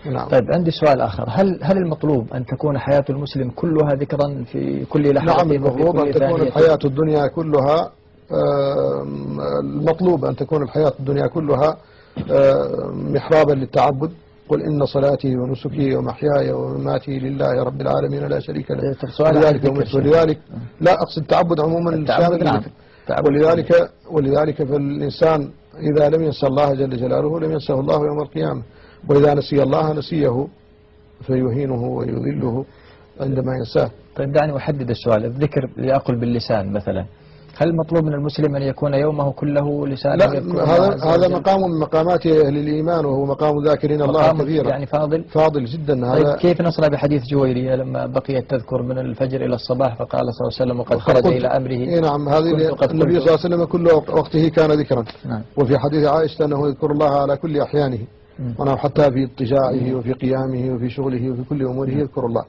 نعم. طيب عندي سؤال آخر، هل المطلوب أن تكون حياة المسلم كلها ذكرا في كل لحظة؟ نعم، المطلوب أن تكون الحياة الدنيا كلها المطلوب أن تكون الحياة الدنيا كلها محرابا للتعبد. قل إن صلاتي ونسكي ومحياي ومماتي لله رب العالمين لا شريك له ولذلك لا أقصد التعبد عموما التعبد. نعم. ولذلك فالإنسان إذا لم ينسى الله جل جلاله لم ينسه الله يوم القيامة، وإذا نسي الله نسيه فيهينه ويذله عندما ينساه. طيب دعني أحدد السؤال، الذكر يأكل باللسان مثلا، هل المطلوب من المسلم أن يكون يومه كله لسانه؟ لا، هذا مقام من مقامات أهل الإيمان، وهو مقام ذاكرين الله كثيرا، يعني فاضل جدا. طيب كيف نصنع بحديث جويرية لما بقيت تذكر من الفجر إلى الصباح فقال صلى الله عليه وسلم وقد خرج إلى أمره؟ نعم، هذه النبي صلى الله عليه وسلم كل وقته كان ذكرا. نعم. وفي حديث عائشة أنه يذكر الله على كل أحيانه، ونعم حتى في اضطجاعه وفي قيامه وفي شغله وفي كل أموره يذكر الله.